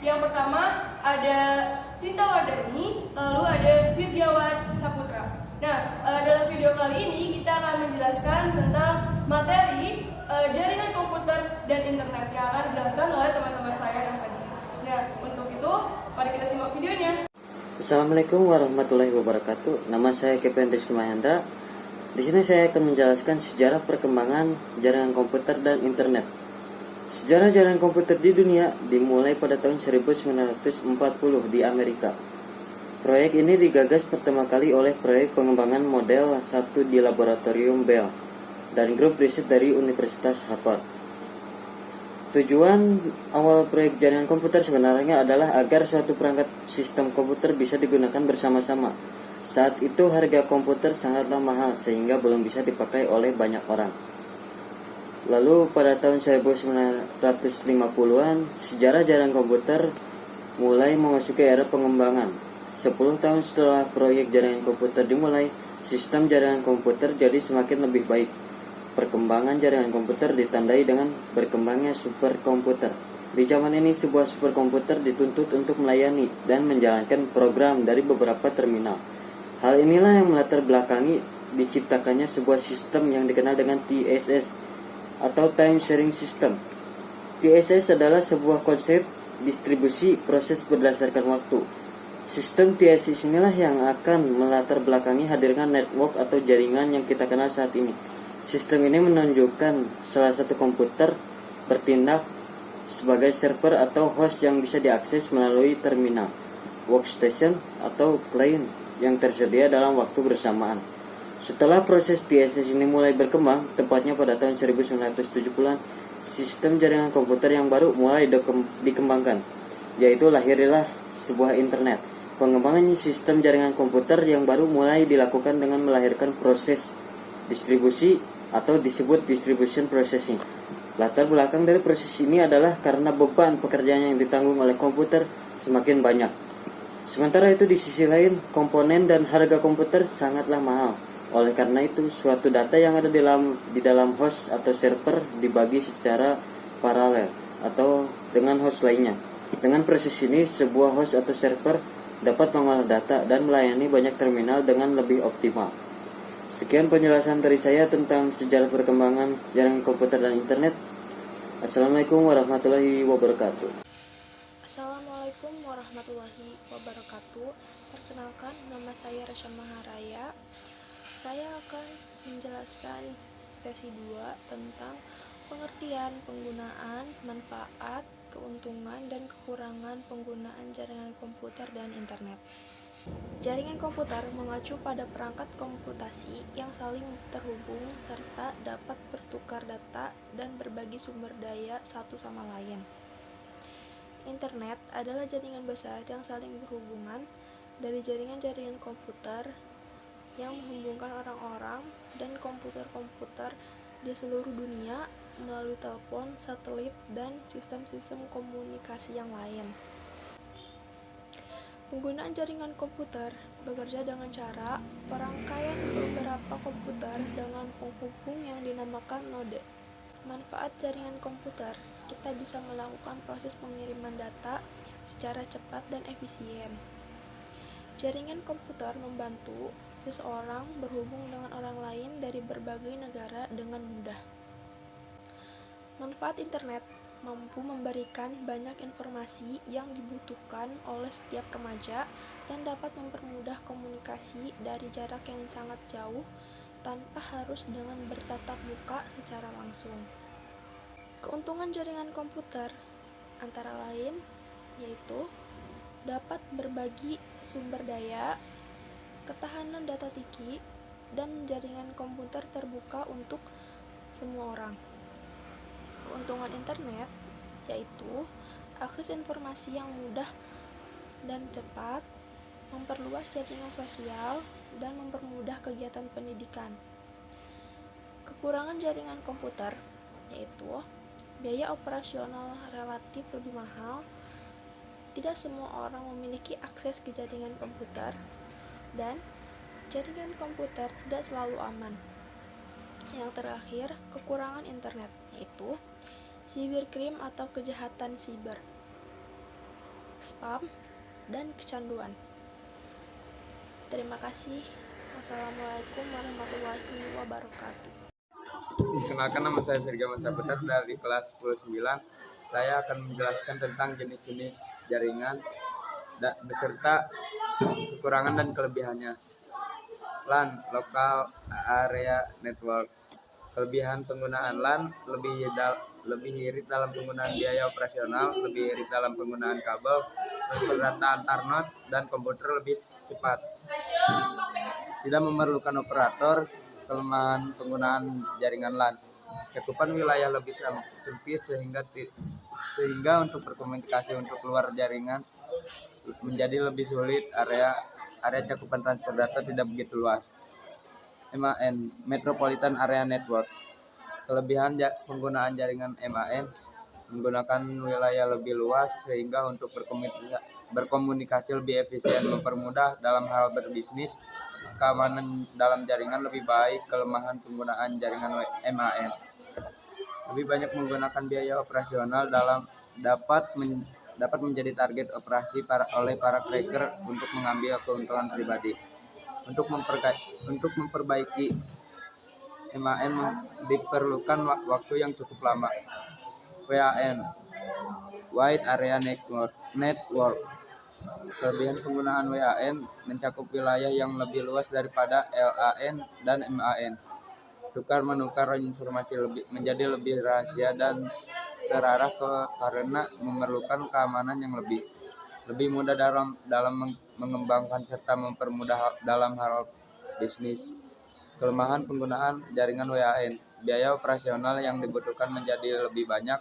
Yang pertama ada Sinta Wardani, lalu ada Firjawan Saputra. Nah, dalam video kali ini kita akan menjelaskan tentang materi jaringan komputer dan internet yang akan dijelaskan oleh teman-teman saya yang tadi. Nah, untuk itu, mari kita simak videonya. Assalamualaikum warahmatullahi wabarakatuh. Nama saya Kevin Rizky Mahendra. Di sini saya akan menjelaskan sejarah perkembangan jaringan komputer dan internet. Sejarah jaringan komputer di dunia dimulai pada tahun 1940 di Amerika. Proyek ini digagas pertama kali oleh proyek pengembangan model 1 di laboratorium Bell dan grup riset dari Universitas Harvard. Tujuan awal proyek jaringan komputer sebenarnya adalah agar suatu perangkat sistem komputer bisa digunakan bersama-sama. Saat itu harga komputer sangatlah mahal sehingga belum bisa dipakai oleh banyak orang. Lalu pada tahun 1950-an, sejarah jaringan komputer mulai memasuki era pengembangan. 10 tahun setelah proyek jaringan komputer dimulai, sistem jaringan komputer jadi semakin lebih baik. Perkembangan jaringan komputer ditandai dengan berkembangnya superkomputer. Di zaman ini, sebuah superkomputer dituntut untuk melayani dan menjalankan program dari beberapa terminal. Hal inilah yang melatar belakangi diciptakannya sebuah sistem yang dikenal dengan TSS atau Time Sharing System. TSS adalah sebuah konsep distribusi proses berdasarkan waktu. Sistem TSS inilah yang akan melatar belakangi hadirnya network atau jaringan yang kita kenal saat ini. Sistem ini menunjukkan salah satu komputer bertindak sebagai server atau host yang bisa diakses melalui terminal, workstation, atau client yang tersedia dalam waktu bersamaan. Setelah proses TSS ini mulai berkembang, tepatnya pada tahun 1970-an, sistem jaringan komputer yang baru mulai dikembangkan, yaitu lahirlah sebuah internet. Pengembangan sistem jaringan komputer yang baru mulai dilakukan dengan melahirkan proses distribusi atau disebut distribution processing. Latar belakang dari proses ini adalah karena beban pekerjaan yang ditanggung oleh komputer semakin banyak. Sementara itu di sisi lain, komponen dan harga komputer sangatlah mahal. Oleh karena itu, suatu data yang ada di dalam host atau server dibagi secara paralel atau dengan host lainnya. Dengan proses ini, sebuah host atau server dapat mengolah data dan melayani banyak terminal dengan lebih optimal. Sekian penjelasan dari saya tentang sejarah perkembangan jaringan komputer dan internet. Assalamualaikum warahmatullahi wabarakatuh. Assalamualaikum warahmatullahi wabarakatuh. Perkenalkan, nama saya Rasya Maharaya. Saya akan menjelaskan sesi 2 tentang pengertian, penggunaan, manfaat, keuntungan, dan kekurangan penggunaan jaringan komputer dan internet. Jaringan komputer mengacu pada perangkat komputasi yang saling terhubung serta dapat bertukar data dan berbagi sumber daya satu sama lain. Internet adalah jaringan besar yang saling berhubungan dari jaringan-jaringan komputer yang menghubungkan orang-orang dan komputer-komputer di seluruh dunia melalui telepon, satelit, dan sistem-sistem komunikasi yang lain. Penggunaan jaringan komputer bekerja dengan cara perangkaian beberapa komputer dengan penghubung yang dinamakan node. Manfaat jaringan komputer, kita bisa melakukan proses pengiriman data secara cepat dan efisien. Jaringan komputer membantu seseorang berhubung dengan orang lain dari berbagai negara dengan mudah. Manfaat internet mampu memberikan banyak informasi yang dibutuhkan oleh setiap remaja dan dapat mempermudah komunikasi dari jarak yang sangat jauh tanpa harus dengan bertatap muka secara langsung. Keuntungan jaringan komputer antara lain yaitu dapat berbagi sumber daya, ketahanan data tinggi, dan jaringan komputer terbuka untuk semua orang. Keuntungan internet yaitu akses informasi yang mudah dan cepat, memperluas jaringan sosial, dan mempermudah kegiatan pendidikan. Kekurangan jaringan komputer yaitu biaya operasional relatif lebih mahal, tidak semua orang memiliki akses ke jaringan komputer, dan jaringan komputer tidak selalu aman. Yang terakhir, kekurangan internet yaitu cybercrime atau kejahatan siber. spam, dan kecanduan. Terima kasih. Wassalamualaikum warahmatullahi wabarakatuh. Kenalkan, nama saya Firgawan Saputra dari kelas 10-9. Saya akan menjelaskan tentang jenis-jenis jaringan beserta kekurangan dan kelebihannya. LAN, Local Area Network. Kelebihan penggunaan LAN lebih irit dalam penggunaan biaya operasional, lebih irit dalam penggunaan kabel, transfer data antar node, dan komputer lebih cepat. Tidak memerlukan operator. Kelemahan penggunaan jaringan LAN, cakupan wilayah lebih sempit sehingga untuk berkomunikasi untuk keluar jaringan menjadi lebih sulit. Area cakupan transfer data tidak begitu luas. MAN, Metropolitan Area Network. Kelebihan penggunaan jaringan MAN menggunakan wilayah lebih luas sehingga untuk berkomunikasi lebih efisien, mempermudah dalam hal berbisnis. Keamanan dalam jaringan lebih baik. Kelemahan penggunaan jaringan MAN, lebih banyak menggunakan biaya operasional dapat menjadi target operasi oleh para cracker untuk mengambil keuntungan pribadi. Untuk memperbaiki MAN diperlukan waktu yang cukup lama. WAN, Wide Area Network. Kelebihan penggunaan WAN mencakup wilayah yang lebih luas daripada LAN dan MAN. Tukar-menukar informasi menjadi lebih rahasia dan terarah karena memerlukan keamanan yang lebih mudah dalam mengembangkan serta mempermudah dalam hal bisnis. Kelemahan penggunaan jaringan WAN, biaya operasional yang dibutuhkan menjadi lebih banyak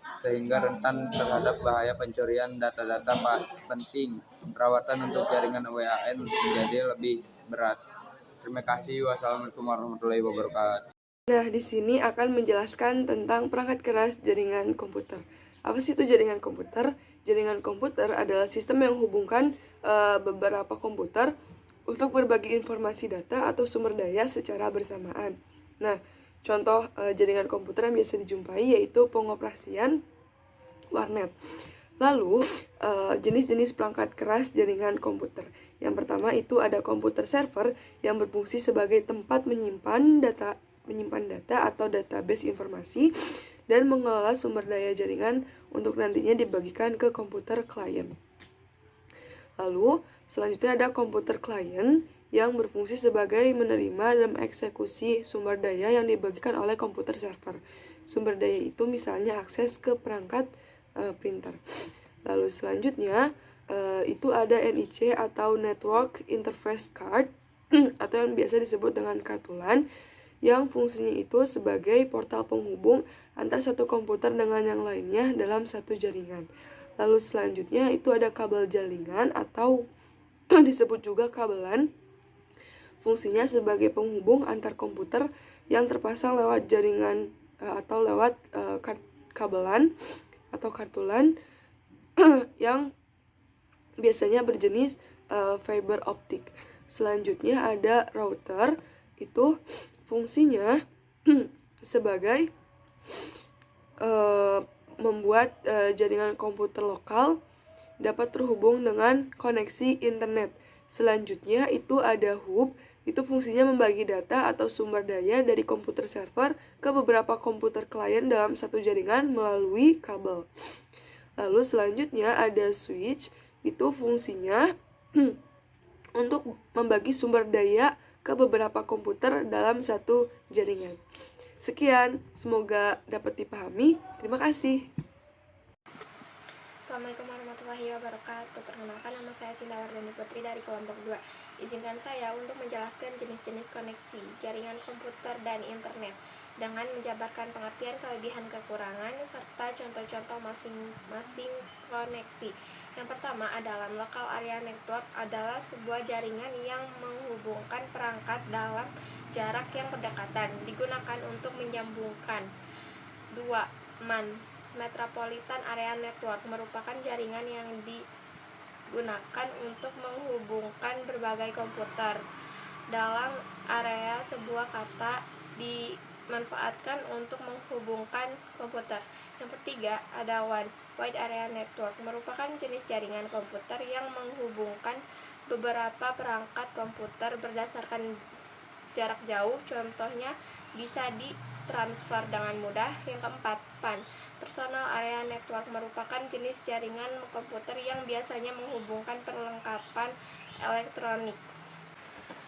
sehingga rentan terhadap bahaya pencurian data-data penting. Perawatan untuk jaringan WAN menjadi lebih berat. Terima kasih. Wassalamualaikum warahmatullahi wabarakatuh. Nah, di sini akan menjelaskan tentang perangkat keras jaringan komputer. Apa sih itu jaringan komputer? Jaringan komputer adalah sistem yang menghubungkan beberapa komputer untuk berbagi informasi data atau sumber daya secara bersamaan. Nah, contoh jaringan komputer yang biasa dijumpai yaitu pengoperasian warnet. Lalu, jenis-jenis perangkat keras jaringan komputer. Yang pertama itu ada komputer server yang berfungsi sebagai tempat menyimpan data atau database informasi dan mengelola sumber daya jaringan untuk nantinya dibagikan ke komputer klien. Lalu, selanjutnya ada komputer klien yang berfungsi sebagai menerima dan mengeksekusi sumber daya yang dibagikan oleh komputer server. Sumber daya itu misalnya akses ke perangkat printer. Lalu selanjutnya itu ada NIC atau Network Interface Card atau yang biasa disebut dengan kartu LAN, yang fungsinya itu sebagai portal penghubung antara satu komputer dengan yang lainnya dalam satu jaringan. Lalu selanjutnya itu ada kabel jaringan atau disebut juga kabel LAN. Fungsinya sebagai penghubung antar komputer yang terpasang lewat jaringan atau lewat kabel LAN atau kartu LAN yang biasanya berjenis fiber optik. Selanjutnya ada router, itu fungsinya sebagai membuat jaringan komputer lokal dapat terhubung dengan koneksi internet. Selanjutnya itu ada hub, itu fungsinya membagi data atau sumber daya dari komputer server ke beberapa komputer klien dalam satu jaringan melalui kabel. Lalu selanjutnya ada switch, itu fungsinya untuk membagi sumber daya ke beberapa komputer dalam satu jaringan. Sekian, semoga dapat dipahami. Terima kasih. Assalamualaikum warahmatullahi wabarakatuh. Perkenalkan, nama saya Sinta Wardani Putri dari kelompok 2. Izinkan saya untuk menjelaskan jenis-jenis koneksi, jaringan komputer, dan internet dengan menjabarkan pengertian kelebihan kekurangan serta contoh-contoh masing-masing koneksi. Yang pertama adalah local area network, adalah sebuah jaringan yang menghubungkan perangkat dalam jarak yang berdekatan, digunakan untuk menyambungkan. 2. MAN, Metropolitan Area Network, merupakan jaringan yang digunakan untuk menghubungkan berbagai komputer dalam area sebuah kata dimanfaatkan untuk menghubungkan komputer. Yang ketiga ada WAN, Wide Area Network merupakan jenis jaringan komputer yang menghubungkan beberapa perangkat komputer berdasarkan jarak jauh. Contohnya bisa ditransfer dengan mudah. Yang keempat, PAN. Personal Area Network merupakan jenis jaringan komputer yang biasanya menghubungkan perlengkapan elektronik.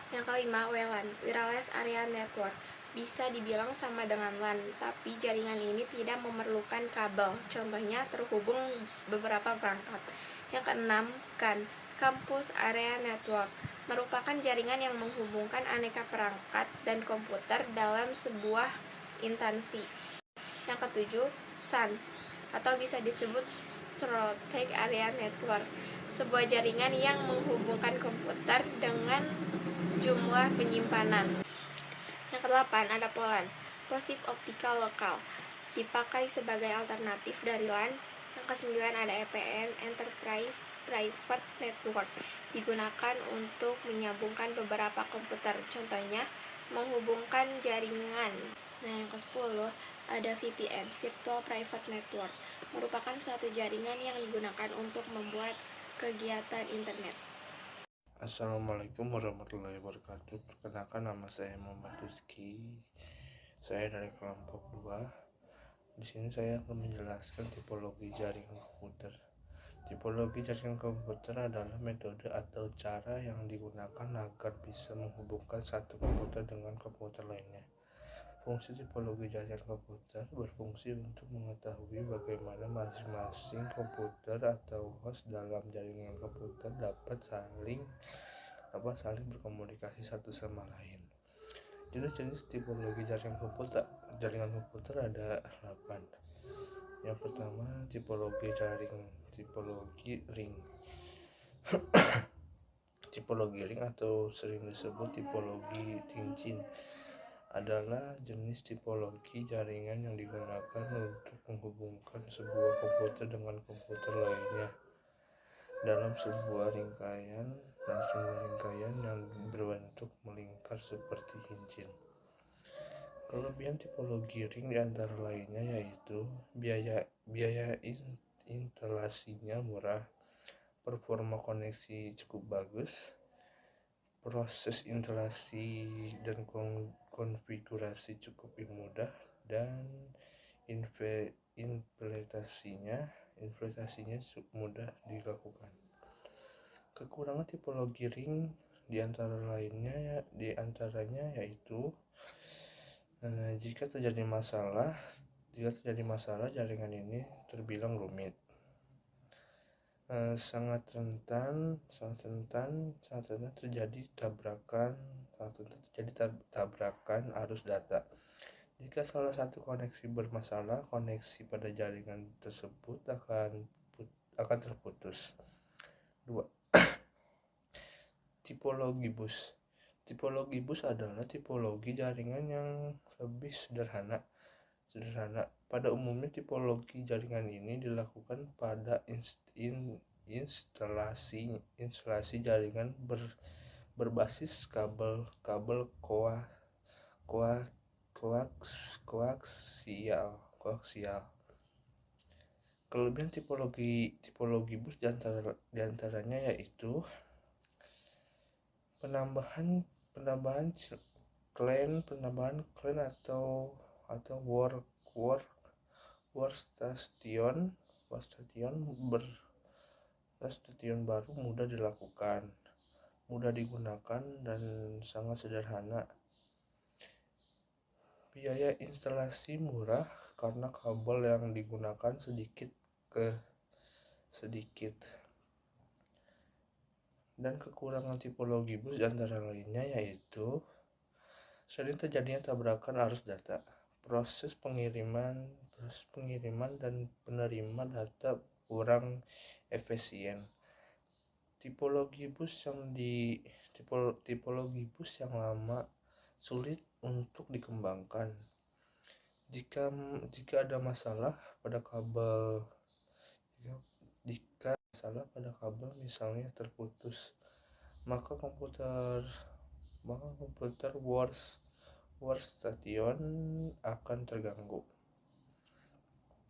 Yang kelima, WLAN, Wireless Area Network. Bisa dibilang sama dengan LAN, tapi jaringan ini tidak memerlukan kabel. Contohnya terhubung beberapa perangkat. Yang keenam, CAN, Campus Area Network, merupakan jaringan yang menghubungkan aneka perangkat dan komputer dalam sebuah instansi. Yang ketujuh, SAN, atau bisa disebut Strategic Area Network, sebuah jaringan yang menghubungkan komputer dengan jumlah penyimpanan. Yang kedelapan, ada POLAN, Passive Optical Local, dipakai sebagai alternatif dari LAN. Yang kesembilan, ada EPN, Enterprise Private Network, digunakan untuk menyambungkan beberapa komputer, contohnya menghubungkan jaringan. Nah, yang ke-10 ada VPN, Virtual Private Network, merupakan suatu jaringan yang digunakan untuk membuat kegiatan internet. Assalamualaikum warahmatullahi wabarakatuh. Perkenalkan, nama saya Muhammad Rizky. Saya dari kelompok 2. Di sini saya akan menjelaskan tipologi jaringan komputer. Tipologi jaringan komputer adalah metode atau cara yang digunakan agar bisa menghubungkan satu komputer dengan komputer lainnya. Fungsi tipologi jaringan komputer berfungsi untuk mengetahui bagaimana masing-masing komputer atau host dalam jaringan komputer dapat saling berkomunikasi satu sama lain. Jenis-jenis tipologi jaringan komputer ada 8. Yang pertama, tipologi ring. Tipologi ring atau sering disebut tipologi cincin adalah jenis tipologi jaringan yang digunakan untuk menghubungkan sebuah komputer dengan komputer lainnya dalam sebuah rangkaian yang berbentuk melingkar seperti cincin. Kelebihan tipologi ring diantara lainnya yaitu biaya instalasinya murah, performa koneksi cukup bagus, proses instalasi dan konfigurasi cukup mudah, dan implementasinya mudah dilakukan. Kekurangan tipologi ring diantaranya yaitu jika terjadi masalah jaringan ini terbilang rumit, sangat rentan terjadi tabrakan arus data. Jika salah satu koneksi bermasalah, koneksi pada jaringan tersebut akan terputus. 2. Tipologi bus. Tipologi bus adalah tipologi jaringan yang lebih sederhana. Pada umumnya tipologi jaringan ini dilakukan pada instalasi jaringan berbasis kabel koaksial. Kelebihan tipologi bus diantaranya yaitu penambahan klien atau workstation baru mudah dilakukan, mudah digunakan, dan sangat sederhana. Biaya instalasi murah karena kabel yang digunakan sedikit. Dan kekurangan tipologi bus antara lainnya yaitu sering terjadinya tabrakan arus data, proses pengiriman dan penerima data kurang efisien. Tipologi bus yang lama sulit untuk dikembangkan. Jika ada masalah pada kabel misalnya terputus, maka komputer workstation akan terganggu.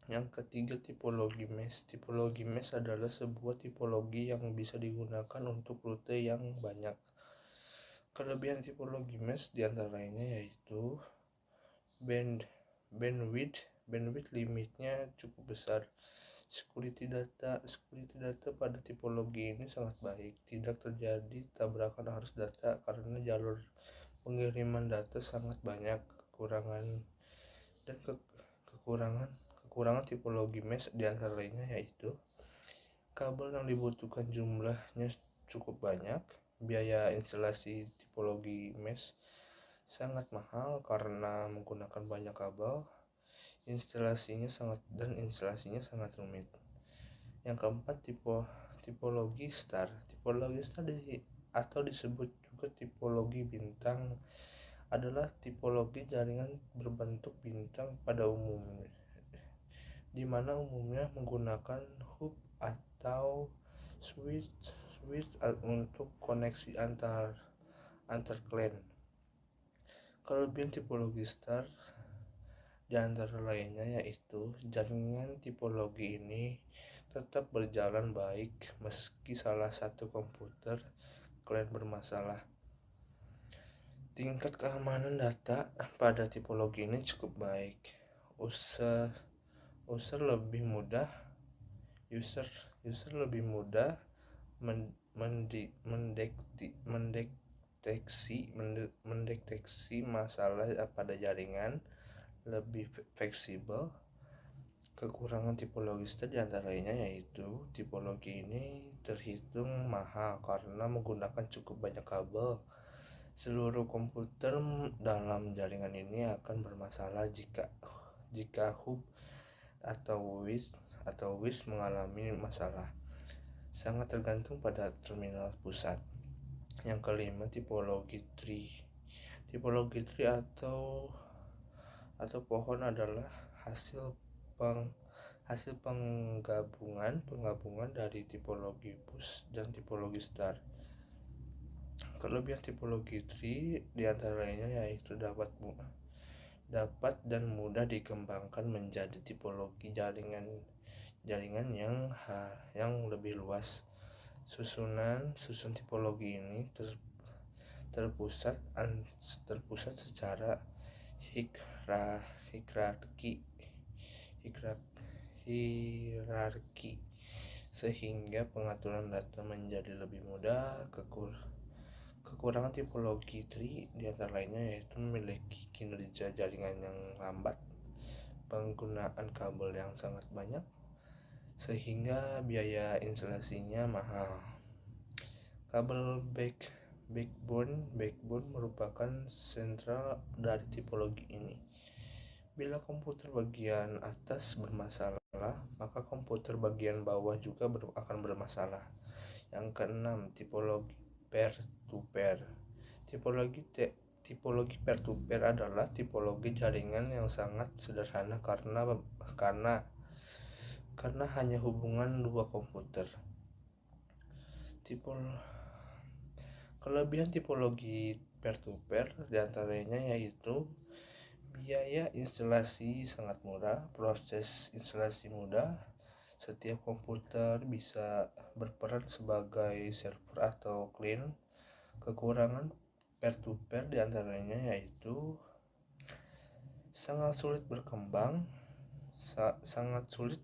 Yang ketiga, tipologi mesh. Tipologi mesh adalah sebuah tipologi yang bisa digunakan untuk rute yang banyak. Kelebihan tipologi mesh diantaranya yaitu bandwidth limitnya cukup besar. Security data pada tipologi ini sangat baik. Tidak terjadi tabrakan arus data karena jalur pengiriman data sangat banyak. Kekurangan tipologi mesh diantaranya yaitu kabel yang dibutuhkan jumlahnya cukup banyak. Biaya instalasi tipologi mesh sangat mahal karena menggunakan banyak kabel. Instalasinya sangat rumit. Yang keempat, tipologi star. Tipologi star atau disebut juga tipologi bintang adalah tipologi jaringan berbentuk bintang pada umumnya, di mana umumnya menggunakan hub atau switch untuk koneksi antar clan. Kelebihan tipologi star di antara lainnya yaitu jaringan tipologi ini tetap berjalan baik meski salah satu komputer clan bermasalah. Tingkat keamanan data pada tipologi ini cukup baik. User lebih mudah mendeteksi masalah pada jaringan, lebih fleksibel. Kekurangan tipologi star diantaranya yaitu tipologi ini terhitung mahal karena menggunakan cukup banyak kabel. Seluruh komputer dalam jaringan ini akan bermasalah jika hub atau WIS mengalami masalah. Sangat tergantung pada terminal pusat. Yang kelima, tipologi tree. Tipologi tree atau pohon adalah hasil penggabungan dari tipologi push dan tipologi star. Kelebihan tipologi tree diantaranya yaitu dapat dan mudah dikembangkan menjadi tipologi jaringan yang lebih luas. Susun tipologi ini terpusat secara hierarki sehingga pengaturan data menjadi lebih mudah. Kekurangan tipologi tree diantara lainnya yaitu memiliki kinerja jaringan yang lambat, penggunaan kabel yang sangat banyak, sehingga biaya instalasinya mahal. Kabel backbone merupakan sentral dari tipologi ini. Bila komputer bagian atas bermasalah, maka komputer bagian bawah juga akan bermasalah. Yang keenam, tipologi peer-to-peer. Tipologi peer-to-peer adalah tipologi jaringan yang sangat sederhana karena hanya hubungan dua komputer. Kelebihan tipologi peer-to-peer diantaranya yaitu biaya instalasi sangat murah, proses instalasi mudah, setiap komputer bisa berperan sebagai server atau client. Kekurangan peer-to-peer diantaranya yaitu sangat sulit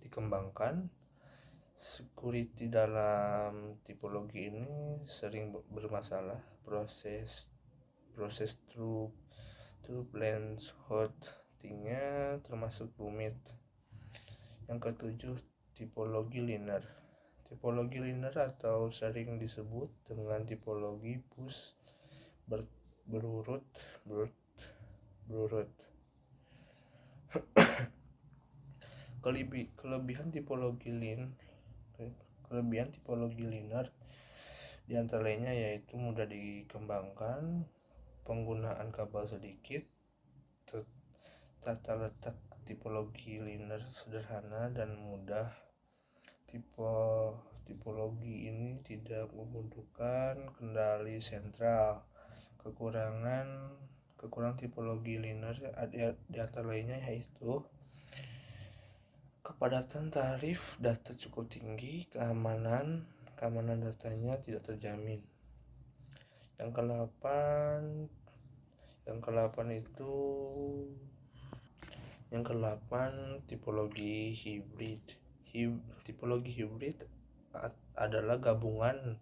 dikembangkan. Security dalam tipologi ini sering bermasalah. Proses turbulence hostingnya termasuk rumit. Yang ketujuh, tipologi linear. Tipologi linear atau sering disebut dengan tipologi push berurut. Kelebihan tipologi linear diantaranya yaitu mudah dikembangkan, penggunaan kabel sedikit, tata letak tipologi linear sederhana dan mudah. Tipologi ini tidak membutuhkan kendali sentral. Kekurangan tipologi linear di antara lainnya yaitu Kepadatan tarif data cukup tinggi, keamanan datanya tidak terjamin. Yang ke-8 tipologi hibrid. Tipologi hibrid adalah gabungan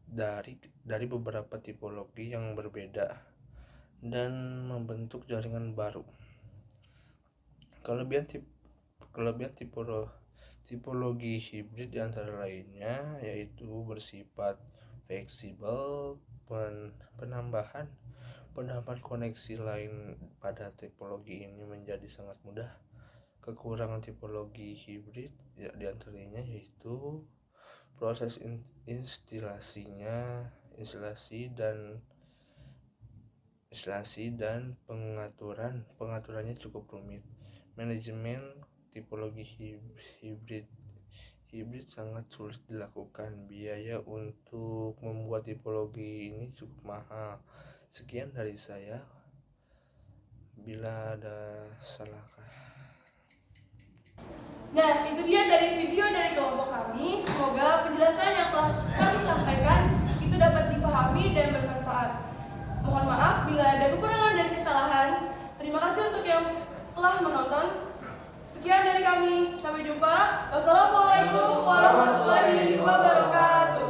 dari beberapa tipologi yang berbeda dan membentuk jaringan baru. Kelebihan tipologi hibrid antara lainnya yaitu bersifat fleksibel, penambahan koneksi lain pada tipologi ini menjadi sangat mudah. Kekurangan tipologi hibrid diantaranya yaitu proses instalasi dan pengaturannya cukup rumit. Manajemen tipologi hibrid sangat sulit dilakukan. Biaya untuk membuat tipologi ini cukup mahal. Sekian dari saya. Bila ada salah. Nah, itu dia dari video dari kelompok kami. Semoga penjelasan yang telah kami sampaikan itu dapat dipahami dan bermanfaat. Mohon maaf bila ada kekurangan dan kesalahan. Terima kasih untuk yang telah menonton. Sekian dari kami. Sampai jumpa. Wassalamualaikum warahmatullahi wabarakatuh.